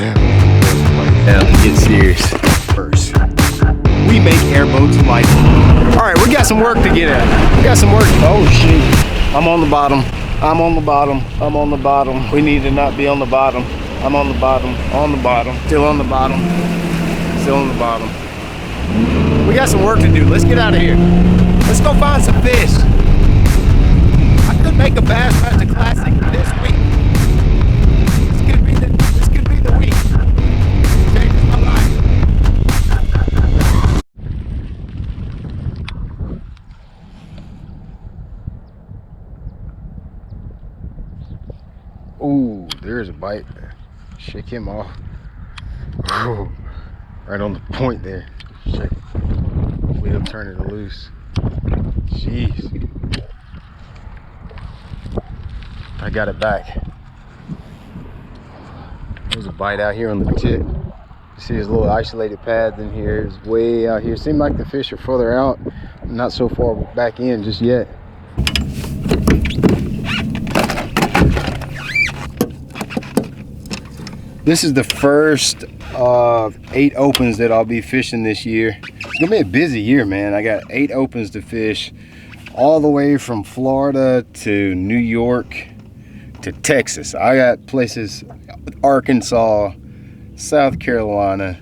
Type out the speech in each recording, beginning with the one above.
Now get serious. First, we make airboats like. All right, we got some work to get at. We got some work. Oh shit! I'm on the bottom. I'm on the bottom. I'm on the bottom. We need to not be on the bottom. I'm on the bottom. On the bottom. Still on the bottom. Still on the bottom. We got some work to do. Let's get out of here. Let's go find some fish. I could make a Bassmaster Classic this week. This could be the week. Changes my life. Ooh, there's a bite. Shake him off. Ooh, right on the point there. Shake. We'll turn it loose. Jeez. I got it back. There's a bite out here on the tip. You see his little isolated pads in here. It's way out here. Seems like the fish are further out, not so far back in just yet. This is the first of 8 opens that I'll be fishing this year. It's gonna be a busy year, man. I got 8 opens to fish, all the way from Florida to New York to Texas. I got places, Arkansas, South Carolina,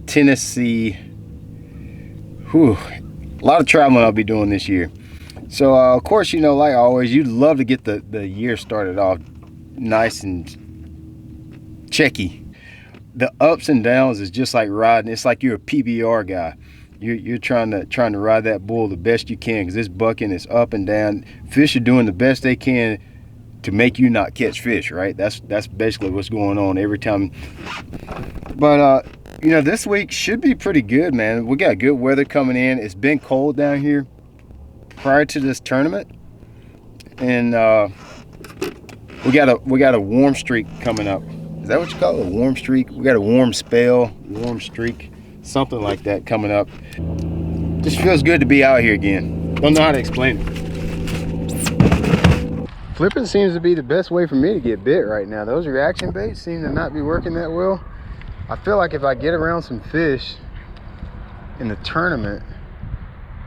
Tennessee. Whew, a lot of traveling I'll be doing this year. So of course, you know, like always, you'd love to get the year started off nice and checky. The ups and downs is just like riding. It's like you're a PBR guy. You're trying to ride that bull the best you can, because this bucking is up and down. Fish are doing the best they can to make you not catch fish, right? That's basically what's going on every time. But you know, this week should be pretty good, man. We got good weather coming in. It's been cold down here prior to this tournament, and we got a warm streak coming up. Is that what you call it? A warm streak? We got a warm spell, warm streak, something like that coming up. Just feels good to be out here again. Don't know how to explain it. Flipping seems to be the best way for me to get bit right now. Those reaction baits seem to not be working that well. I feel like if I get around some fish in the tournament,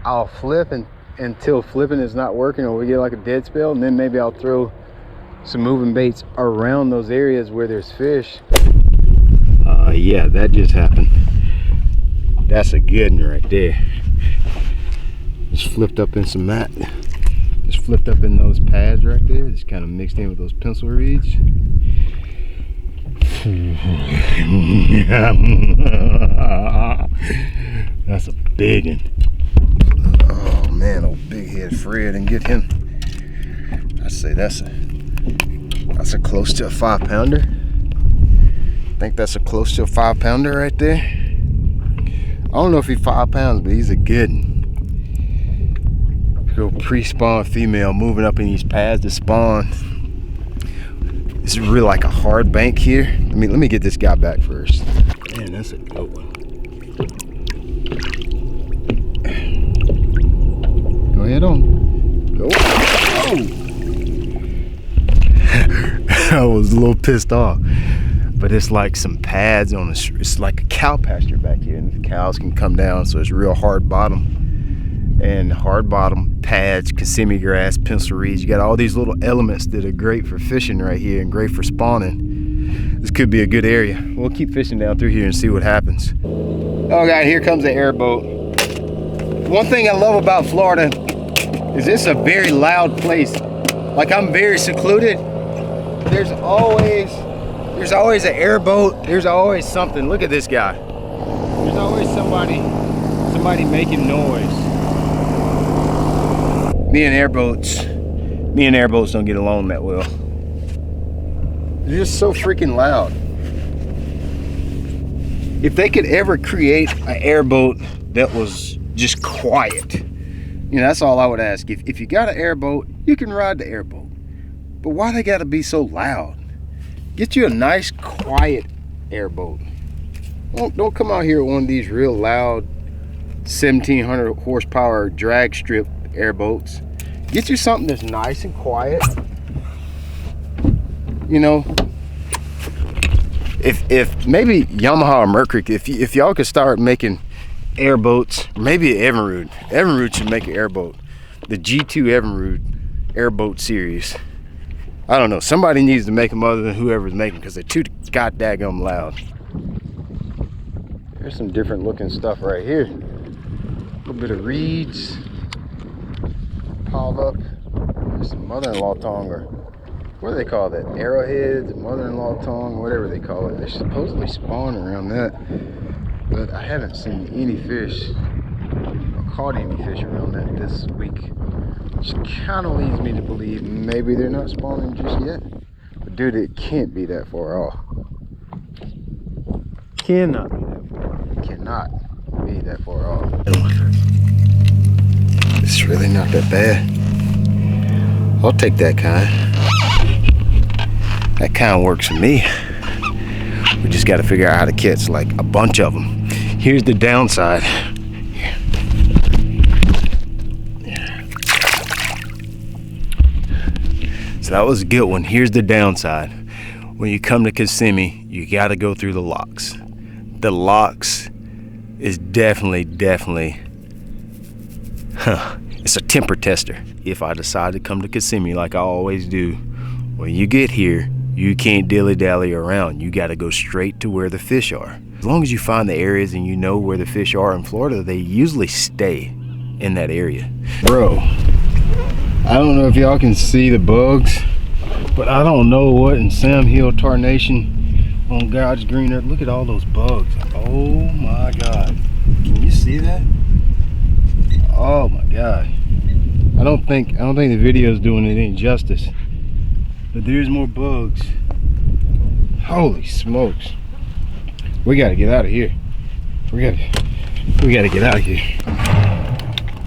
I'll flip until flipping is not working, or we get like a dead spell, and then maybe I'll throw some moving baits around those areas where there's fish. Yeah, that just happened. That's a good one right there. Just flipped up in some mat. Just flipped up in those pads right there. Just kind of mixed in with those pencil reeds. That's a big one. Oh man, old big head Fred, and get him. I say that's a close to a 5-pounder. I think that's a close to a 5-pounder right there. I don't know if he's 5 pounds, but he's a good one. Go pre-spawn female moving up in these pads to spawn. This is really like a hard bank here. Let me get this guy back first. Man, that's a good one. Go ahead on. Go. Oh! I was a little pissed off, but it's like some pads on it's like a cow pasture back here, and the cows can come down, so it's real hard bottom, and hard bottom pads, Kissimmee grass, pencil reeds. You got all these little elements that are great for fishing right here and great for spawning. This could be a good area. We'll keep fishing down through here and see what happens. Oh God, here comes the airboat. One thing I love about Florida is it's a very loud place. Like, I'm very secluded. There's always an airboat. There's always something. Look at this guy. There's always somebody making noise. Me and airboats don't get along that well. They're just so freaking loud. If they could ever create an airboat that was just quiet, you know, that's all I would ask. If you got an airboat, you can ride the airboat. But why they gotta be so loud? Get you a nice, quiet airboat. Don't come out here with one of these real loud 1700 horsepower drag strip airboats. Get you something that's nice and quiet. You know, If maybe Yamaha or Mercury, if y'all could start making airboats, maybe Evinrude. Evinrude should make an airboat. The G2 Evinrude airboat series. I don't know. Somebody needs to make them other than whoever's making, because they're too goddamn loud. There's some different looking stuff right here. A little bit of reeds piled up. There's some mother-in-law tongue, or what do they call that? Arrowheads, mother-in-law tongue, whatever they call it. They're supposedly spawning around that, but I haven't seen any fish or caught any fish around that this week, which kind of leads me to believe maybe they're not spawning just yet. But dude, it can't be that far off. Cannot be that far off. It cannot be that far off. It's really not that bad. I'll take that kind. That kind works for me. We just got to figure out how to catch like a bunch of them. Here's the downside. So that was a good one. Here's the downside. When you come to Kissimmee, you got to go through the locks. The locks is definitely, it's a temper tester. If I decide to come to Kissimmee like I always do, when you get here, you can't dilly-dally around. You got to go straight to where the fish are. As long as you find the areas and you know where the fish are in Florida, they usually stay in that area. Bro, I don't know if y'all can see the bugs, but I don't know what in Sam Hill tarnation on God's green earth. Look at all those bugs. Oh my God. Can you see that? Oh my God. I don't think the video is doing it any justice, but there's more bugs. Holy smokes. We gotta get out of here. We gotta get out of here.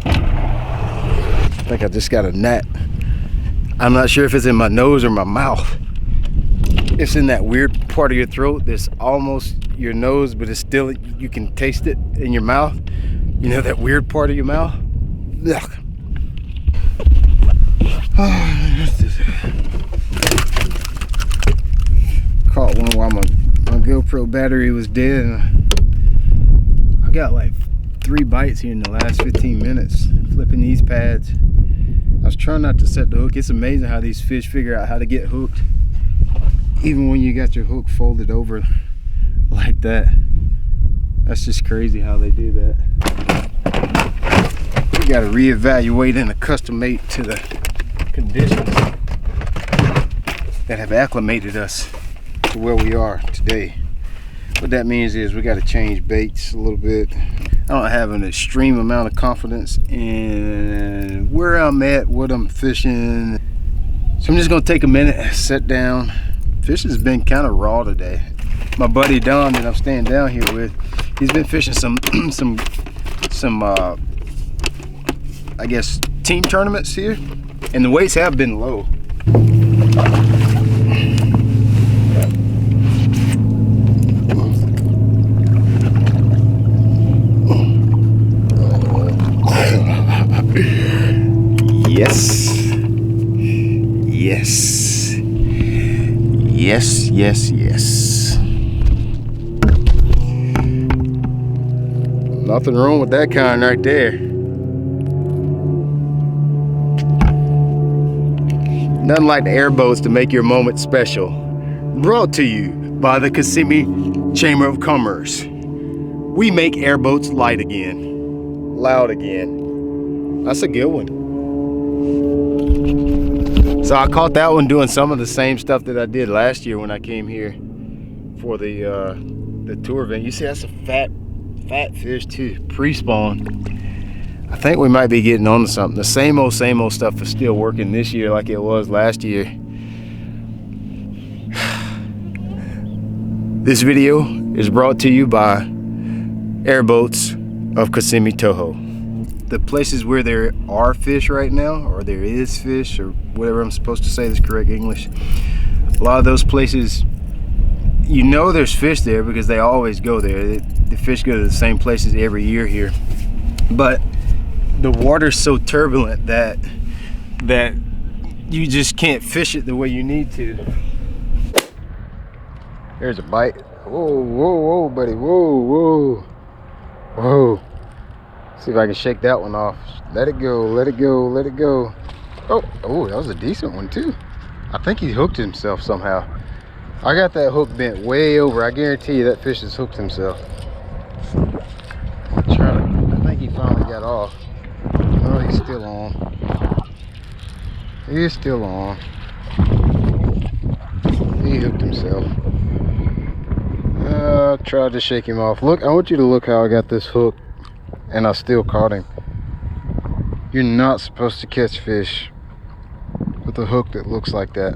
I think I just got a gnat. I'm not sure if it's in my nose or my mouth. It's in that weird part of your throat that's almost your nose, but it's still, you can taste it in your mouth. You know that weird part of your mouth? Ugh. Caught one while my GoPro battery was dead, and I got like 3 bites here in the last 15 minutes flipping these pads. I was trying not to set the hook. It's amazing how these fish figure out how to get hooked, even when you got your hook folded over like that. That's just crazy how they do that. We got to reevaluate and accustomate to the conditions that have acclimated us to where we are today. What that means is we got to change baits a little bit. I don't have an extreme amount of confidence in where I'm at, what I'm fishing. So I'm just gonna take a minute, sit down. Fishing has been kind of raw today. My buddy Don that I'm staying down here with, he's been fishing some I guess team tournaments here, and the weights have been low. Yes. Yes. Yes, yes, yes. Nothing wrong with that kind right there. Nothing like the airboats to make your moment special. Brought to you by the Kissimmee Chamber of Commerce. We make airboats light again, loud again. That's a good one. So I caught that one doing some of the same stuff that I did last year when I came here for the tour event. You see, that's a fat fish too, pre-spawn. I think we might be getting on to something. The same old stuff is still working this year like it was last year. This video is brought to you by Airboats of Kissimmee, Toho. The places where there are fish right now, or there is fish, or whatever I'm supposed to say is correct English, a lot of those places, you know there's fish there because they always go there. The fish go to the same places every year here. But the water's so turbulent that you just can't fish it the way you need to. There's a bite. Whoa, whoa, whoa, buddy. Whoa, whoa, whoa. See if I can shake that one off. Let it go, let it go, let it go. Oh, oh, that was a decent one too. I think he hooked himself somehow. I got that hook bent way over. I guarantee you that fish has hooked himself. I think he finally got off. Oh, he's still on. He is still on. He hooked himself. I tried to shake him off. Look, I want you to look how I got this hook and I still caught him. You're not supposed to catch fish with a hook that looks like that.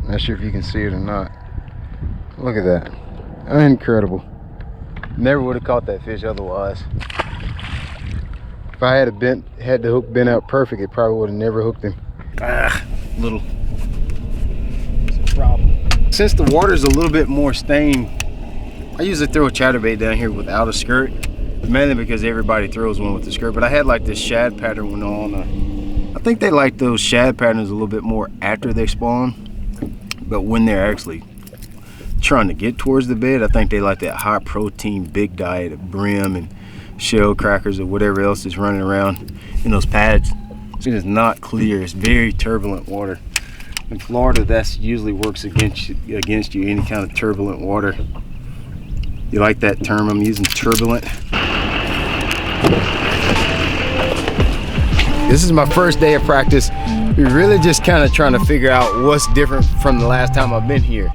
Not sure if you can see it or not. Look at that. Incredible. Never would have caught that fish otherwise. If I had the hook bent out perfect, it probably would have never hooked him. Little. It's a problem. Since the water's a little bit more stained, I usually throw a chatterbait down here without a skirt, mainly because everybody throws one with a skirt. But I had like this shad pattern one on. I think they like those shad patterns a little bit more after they spawn, but when they're actually trying to get towards the bed, I think they like that high protein, big diet of brim and shell crackers or whatever else is running around in those pads. It is not clear. It's very turbulent water. In Florida, that usually works against you, any kind of turbulent water. You like that term I'm using, turbulent? This is my first day of practice. We're really just kind of trying to figure out what's different from the last time I've been here.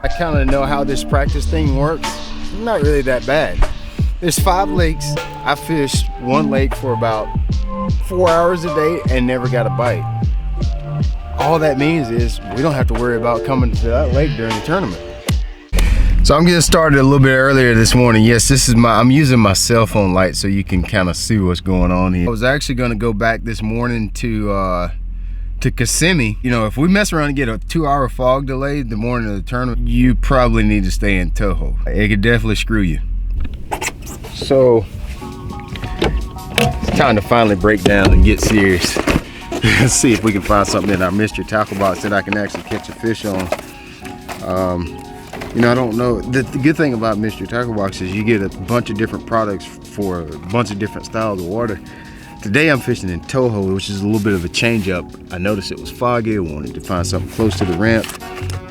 I kind of know how this practice thing works. It's not really that bad. There's 5 lakes. I fished one lake for about 4 hours a day and never got a bite. All that means is we don't have to worry about coming to that lake during the tournament. So I'm getting started a little bit earlier this morning. Yes, I'm using my cell phone light so you can kind of see what's going on here. I was actually going to go back this morning to Kissimmee. You know, if we mess around and get a 2-hour fog delay the morning of the tournament, you probably need to stay in Toho. It could definitely screw you. So it's time to finally break down and get serious. Let's see if we can find something in our mystery tackle box that I can actually catch a fish on. You know, I don't know. The good thing about mystery tackle box is you get a bunch of different products for a bunch of different styles of water. Today I'm fishing in Toho, which is a little bit of a change up. I noticed it was foggy. I wanted to find something close to the ramp.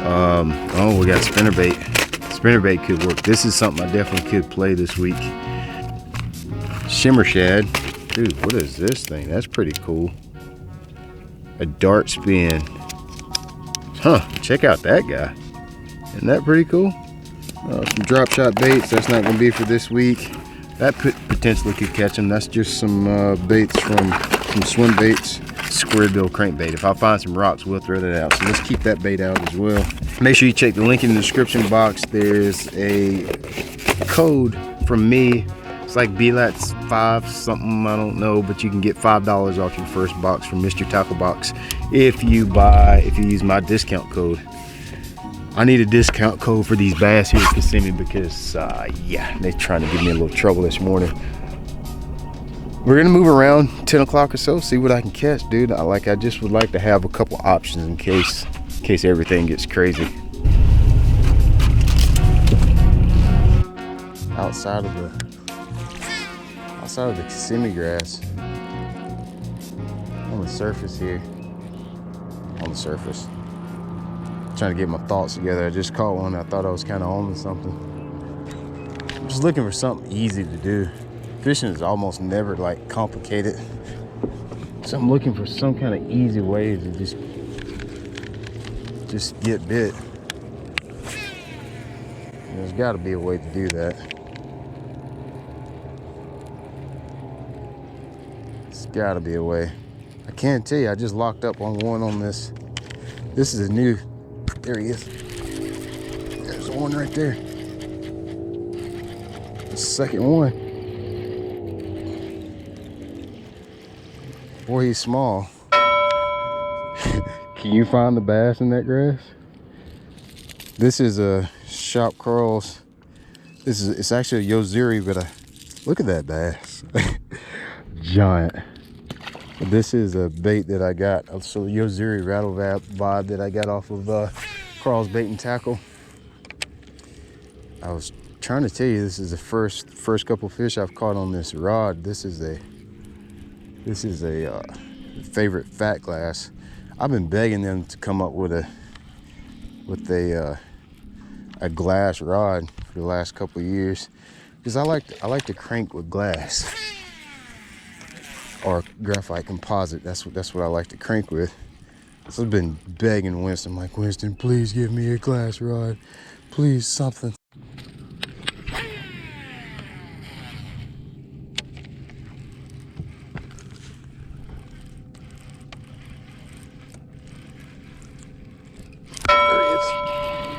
Oh, we got spinnerbait. Spinnerbait could work. This is something I definitely could play this week. Shimmer shad. Dude, what is this thing? That's pretty cool. A dart spin. Huh, check out that guy. Isn't that pretty cool? Some drop shot baits. That's not gonna be for this week. That potentially could catch them. That's just some baits from swim baits. Square bill crankbait. If I find some rocks, we'll throw that out. So let's keep that bait out as well. Make sure you check the link in the description box. There's a code from me. It's like B.A.S.S 5 something, I don't know, but you can get $5 off your first box from Mr. Tackle Box if you use my discount code. I need a discount code for these bass here at Kissimmee because yeah, they're trying to give me a little trouble this morning. We're gonna move around 10 o'clock or so, see what I can catch, dude. I just would like to have a couple options in case everything gets crazy. Outside of the Kissimmee grass, on the surface here, trying to get my thoughts together. I just caught one. I thought I was kind of on to something. I'm just looking for something easy to do. Fishing is almost never like complicated, so I'm looking for some kind of easy way to just get bit. There's got to be a way to do that. There's got to be a way. I can't tell you. I just locked up on one on this. This is a new. There he is. There's one right there. The second one. Boy, he's small. Can you find the bass in that grass? This is a Shop Curls. It's actually a Yozuri, but look at that bass. Giant. This is a bait that I got, so Yozuri rattle vibe that I got off of Carl's Bait and Tackle. I was trying to tell you, this is the first couple fish I've caught on this rod. This is a favorite fat glass. I've been begging them to come up with a glass rod for the last couple of years, because I like to crank with glass or graphite composite. That's what I like to crank with. So I've been begging Winston, like, Winston, please give me a glass rod, please, something.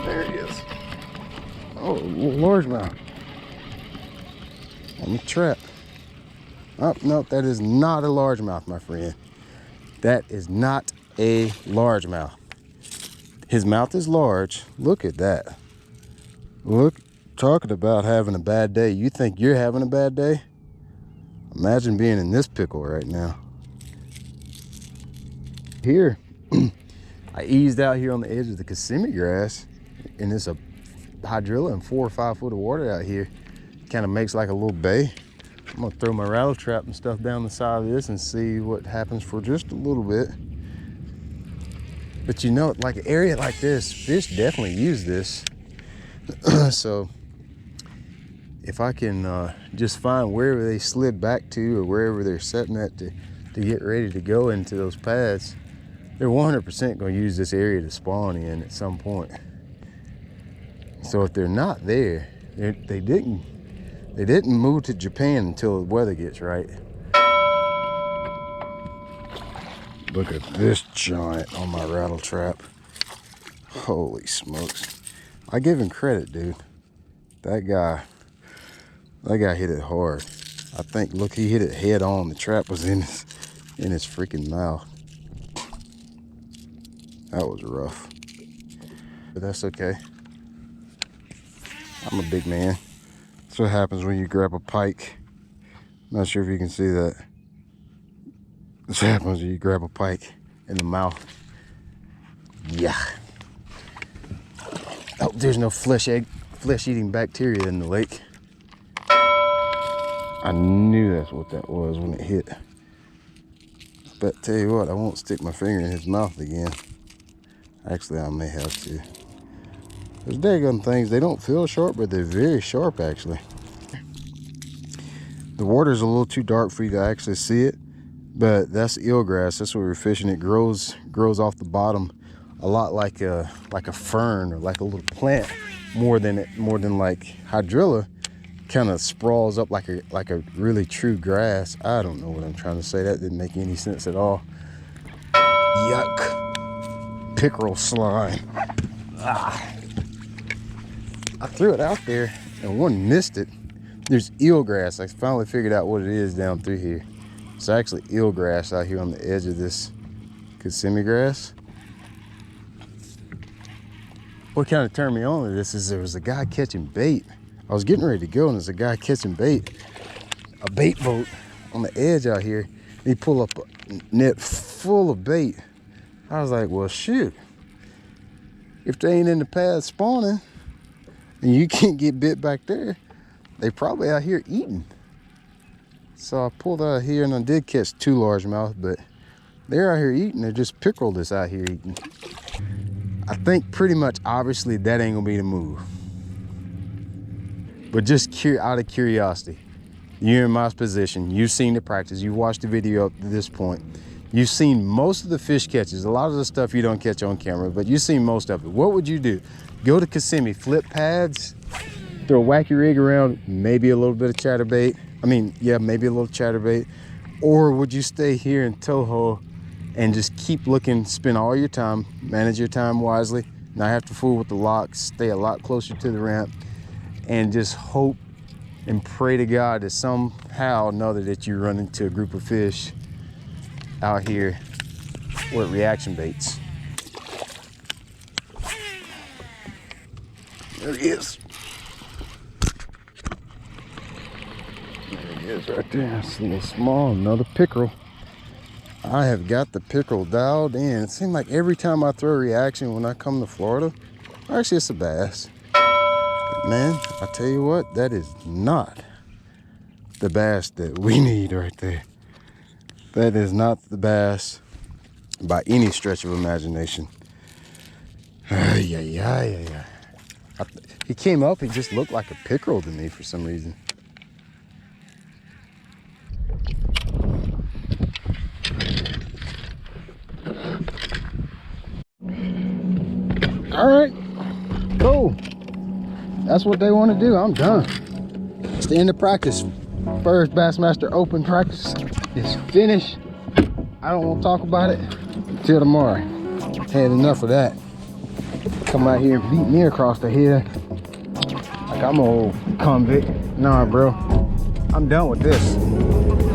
There he is. Oh, largemouth on the trap. Oh, no, that is not a largemouth, my friend. That is not a largemouth. His mouth is large. Look at that. Look, talking about having a bad day. You think you're having a bad day? Imagine being in this pickle right now. Here, I eased out here on the edge of the Kissimmee grass, and it's a hydrilla and 4 or 5 foot of water out here. Kind of makes like a little bay. I'm gonna throw my rattle trap and stuff down the side of this and see what happens for just a little bit. But you know, like an area like this, fish definitely use this. So if I can just find wherever they slid back to, or wherever they're setting at to get ready to go into those paths, they're 100% going to use this area to spawn in at some point. So if they're not there, they didn't move to Japan until the weather gets right. Look at this giant on my rattle trap. Holy smokes. I give him credit, dude. That guy hit it hard. I think, look, he hit it head on. The trap was in his freaking mouth. That was rough. But that's okay. I'm a big man. That's what happens when you grab a pike. Not sure if you can see that. This happens when you grab a pike in the mouth. Yeah. Oh, there's no flesh-eating bacteria in the lake. I knew that's what that was when it hit. But tell you what, I won't stick my finger in his mouth again. Actually, I may have to. Those daggone things, they don't feel sharp, but they're very sharp, actually. The water's a little too dark for you to actually see it, but that's eelgrass. That's what we're fishing. It grows off the bottom a lot like a fern, or like a little plant, more than like hydrilla. Kind of sprawls up like a really true grass. I don't know what I'm trying to say. That didn't make any sense at all. Yuck. Pickerel slime. Ah. I threw it out there and one missed it. There's eelgrass. I finally figured out what it is down through here. It's actually eelgrass out here on the edge of this Kissimmee grass. What kind of turned me on to this is there was a guy catching bait. I was getting ready to go, and there's a guy catching bait, a bait boat on the edge out here. He pulled up a net full of bait. I was like, well, shoot. If they ain't in the path spawning and you can't get bit back there, they probably out here eating. So I pulled out here, and I did catch 2 largemouth, but they're out here eating. They're just pickerel that's out here eating. I think pretty much, obviously, that ain't gonna be the move. But just out of curiosity, you're in my position, you've seen the practice, you've watched the video up to this point, you've seen most of the fish catches, a lot of the stuff you don't catch on camera, but you've seen most of it. What would you do? Go to Kissimmee, flip pads, throw a wacky rig around, maybe a little bit of chatterbait. I mean, yeah, maybe a little chatterbait. Or would you stay here in Toho and just keep looking, spend all your time, manage your time wisely, not have to fool with the locks, stay a lot closer to the ramp, and just hope and pray to God that somehow or another that you run into a group of fish out here with reaction baits. There he is. There he is right there. It's a little small, another pickerel. I have got the pickerel dialed in. It seems like every time I throw a reaction when I come to Florida, actually it's a bass. But man, I tell you what, that is not the bass that we need right there. That is not the bass by any stretch of imagination. Yeah. He came up, he just looked like a pickerel to me for some reason. All right, cool. That's what they want to do. I'm done. It's the end of practice. First Bassmaster Open practice is finished. I don't want to talk about it until tomorrow. Had enough of that. Come out here and beat me across the head like I'm an old convict. Nah, bro. I'm done with this.